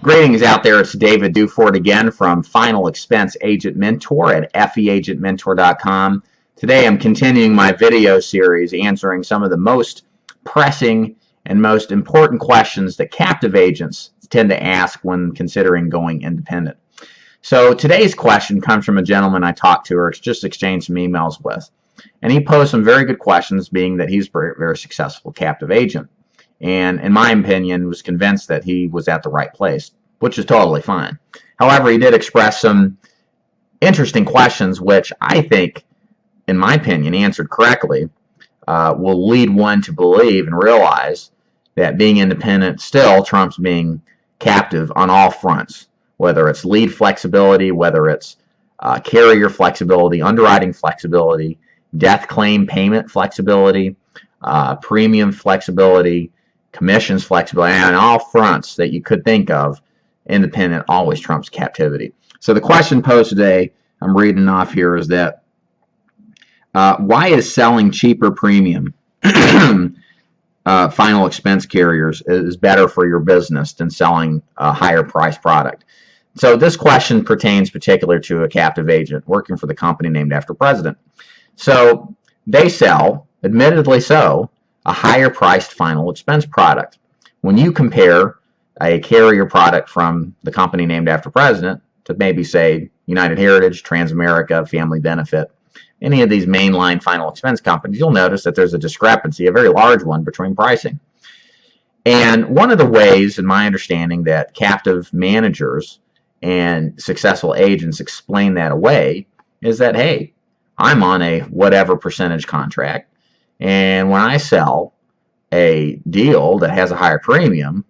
Greetings out there. It's David Dufort again from Final Expense Agent Mentor at feagentmentor.com. Today I'm continuing my video series answering some of the most pressing and most important questions that captive agents tend to ask when considering going independent. So today's question comes from a gentleman I talked to or just exchanged some emails with. And he posed some very good questions, being that he's a very successful captive agent. And in my opinion, was convinced that he was at the right place, which is totally fine. However, he did express some interesting questions, which I think, in my opinion, answered correctly, will lead one to believe and realize that being independent still trumps being captive on all fronts, whether it's lead flexibility, whether it's carrier flexibility, underwriting flexibility, death claim payment flexibility, premium flexibility, commissions flexibility, and all fronts that you could think of. Independent always trumps captivity. So the question posed today, I'm reading off here, is that why is selling cheaper premium final expense carriers is better for your business than selling a higher price product? So this question pertains particular to a captive agent working for the company named after president. So they sell, admittedly so, a higher priced final expense product. When you compare a carrier product from the company named after president to maybe, say, United Heritage, Transamerica, Family Benefit, any of these mainline final expense companies, you'll notice that there's a discrepancy, a very large one, between pricing. And one of the ways, in my understanding, that captive managers and successful agents explain that away is that, hey, I'm on a whatever percentage contract, and when I sell a deal that has a higher premium,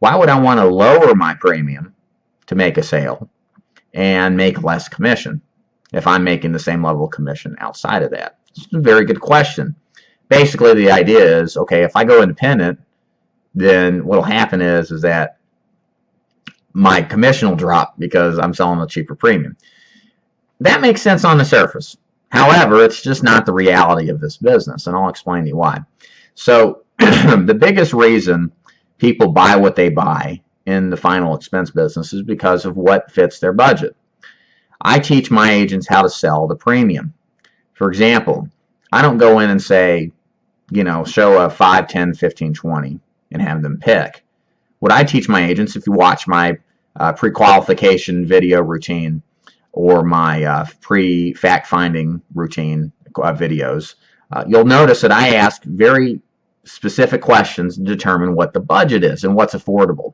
why would I want to lower my premium to make a sale and make less commission if I'm making the same level of commission outside of that? It's a very good question. Basically, the idea is, okay, if I go independent, then what will happen is that my commission will drop because I'm selling a cheaper premium. That makes sense on the surface. However, it's just not the reality of this business, and I'll explain to you why. So the biggest reason people buy what they buy in the final expense business is because of what fits their budget. I teach my agents how to sell the premium. For example, I don't go in and say, show a 5, 10, 15, 20 and have them pick. What I teach my agents, if you watch my pre-qualification video routine or my pre-fact-finding routine videos, you'll notice that I ask very specific questions to determine what the budget is and what's affordable.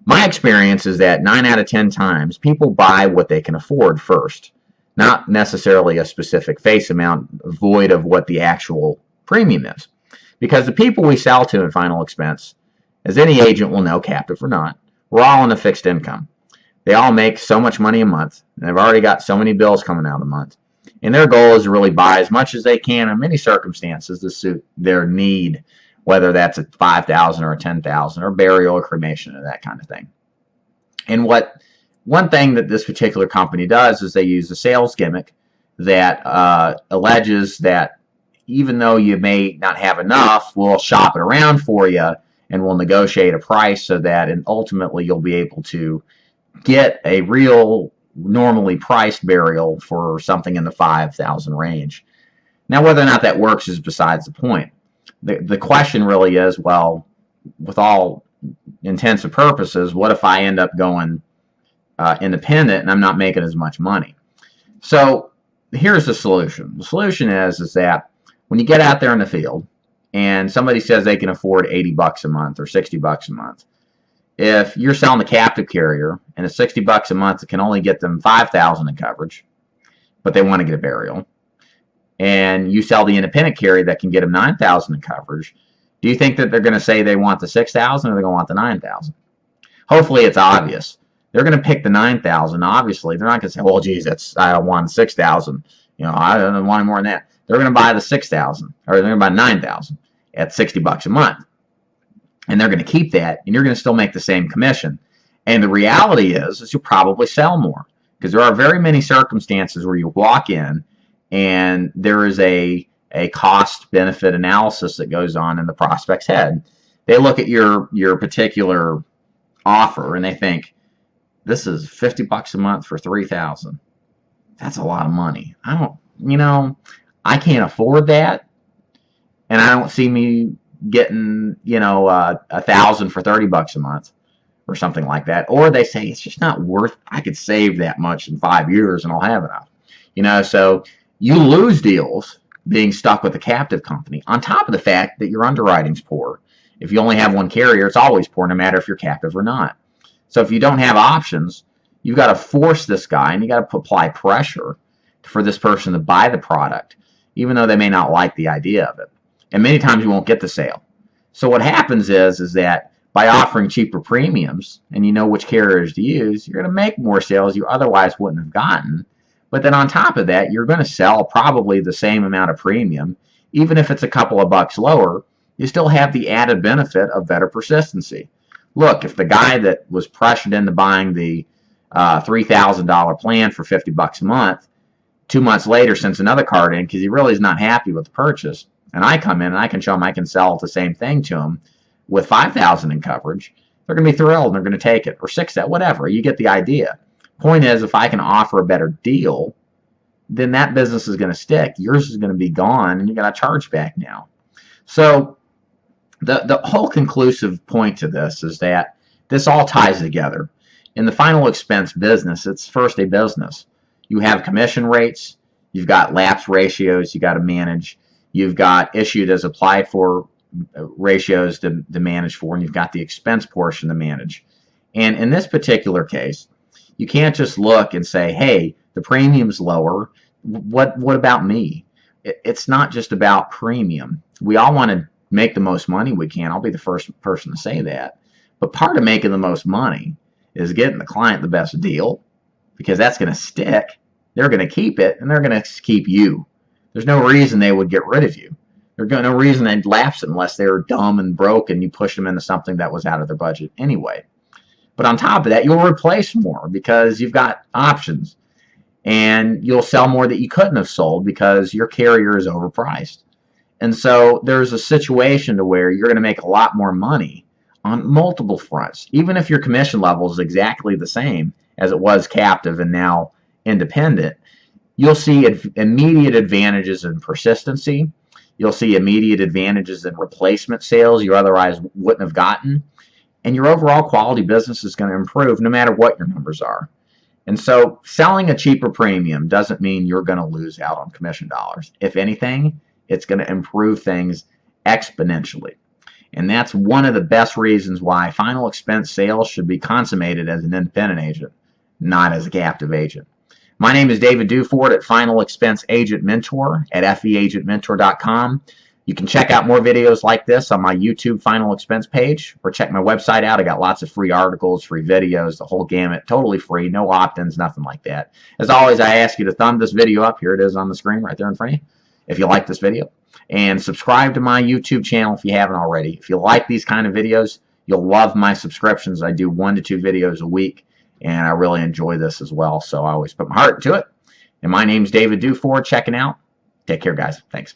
My experience is that 9 out of 10 times people buy what they can afford first, not necessarily a specific face amount void of what the actual premium is. Because the people we sell to in final expense, as any agent will know, captive or not, we're all on a fixed income. They all make so much money a month, and they've already got so many bills coming out a month. And their goal is to really buy as much as they can in many circumstances to suit their need, whether that's a $5,000 or a $10,000 or burial or cremation or that kind of thing. And one thing that this particular company does is they use a sales gimmick that alleges that even though you may not have enough, we'll shop it around for you and we'll negotiate a price so that and ultimately you'll be able to get a real normally priced burial for something in the $5,000 range. Now, whether or not that works is besides the point. The question really is, well, with all intents and purposes, what if I end up going independent and I'm not making as much money? So here's the solution. The solution is that when you get out there in the field and somebody says they can afford $80 a month or $60 a month, if you're selling the captive carrier and it's $60 a month, it can only get them $5,000 in coverage, but they want to get a burial, and you sell the independent carrier that can get them $9,000 in coverage, do you think that they're going to say they want the $6,000 or they're going to want the $9,000? Hopefully it's obvious. They're going to pick the $9,000. Obviously, they're not going to say, well, geez, I want $6,000. I don't want more than that. They're going to buy the $6,000, or they're going to buy $9,000 at $60 a month. And they're going to keep that, and you're going to still make the same commission. And the reality is you'll probably sell more, because there are very many circumstances where you walk in and there is a cost-benefit analysis that goes on in the prospect's head. They look at your particular offer and they think this is $50 a month for 3,000. That's a lot of money. I don't, I can't afford that, and I don't see me getting, 1,000 for $30 a month or something like that. Or they say it's just not worth. I could save that much in 5 years and I'll have enough. So you lose deals being stuck with a captive company. On top of the fact that your underwriting's poor. If you only have one carrier, it's always poor, no matter if you're captive or not. So if you don't have options, you've got to force this guy, and you got to apply pressure for this person to buy the product, even though they may not like the idea of it. And many times you won't get the sale. So what happens is that by offering cheaper premiums, and you know which carriers to use, you're going to make more sales you otherwise wouldn't have gotten. But then on top of that, you're going to sell probably the same amount of premium, even if it's a couple of bucks lower. You still have the added benefit of better persistency. Look, if the guy that was pressured into buying the $3,000 plan for $50 a month, 2 months later sends another card in because he really is not happy with the purchase, and I come in and I can show him I can sell the same thing to him with $5,000 in coverage, they're going to be thrilled and they're going to take it, or $6,000, whatever. You get the idea. Point is, if I can offer a better deal, then that business is going to stick. Yours is going to be gone, and you got to charge back now. So the whole conclusive point to this is that this all ties together. In the final expense business, it's first a business. You have commission rates, you've got lapse ratios you got to manage, you've got issued as applied for ratios to manage for, and you've got the expense portion to manage. And in this particular case, you can't just look and say, hey, the premium's lower. What about me? It's not just about premium. We all want to make the most money we can. I'll be the first person to say that. But part of making the most money is getting the client the best deal, because that's going to stick. They're going to keep it, and they're going to keep you. There's no reason they would get rid of you. There's no reason they'd lapse unless they were dumb and broke and you pushed them into something that was out of their budget anyway. But on top of that, you'll replace more because you've got options, and you'll sell more that you couldn't have sold because your carrier is overpriced. And so there's a situation to where you're going to make a lot more money on multiple fronts. Even if your commission level is exactly the same as it was captive and now independent, you'll see immediate advantages in persistency. You'll see immediate advantages in replacement sales you otherwise wouldn't have gotten. And your overall quality business is going to improve no matter what your numbers are. And so selling a cheaper premium doesn't mean you're going to lose out on commission dollars. If anything, it's going to improve things exponentially. And that's one of the best reasons why final expense sales should be consummated as an independent agent, not as a captive agent. My name is David Duford at Final Expense Agent Mentor at feagentmentor.com. You can check out more videos like this on my YouTube Final Expense page, or check my website out. I got lots of free articles, free videos, the whole gamut, totally free, no opt-ins, nothing like that. As always, I ask you to thumb this video up. Here it is on the screen right there in front of you, if you like this video. And subscribe to my YouTube channel if you haven't already. If you like these kind of videos, you'll love my subscriptions. I do 1 to 2 videos a week, and I really enjoy this as well. So I always put my heart into it. And my name's David Duford, checking out. Take care, guys. Thanks.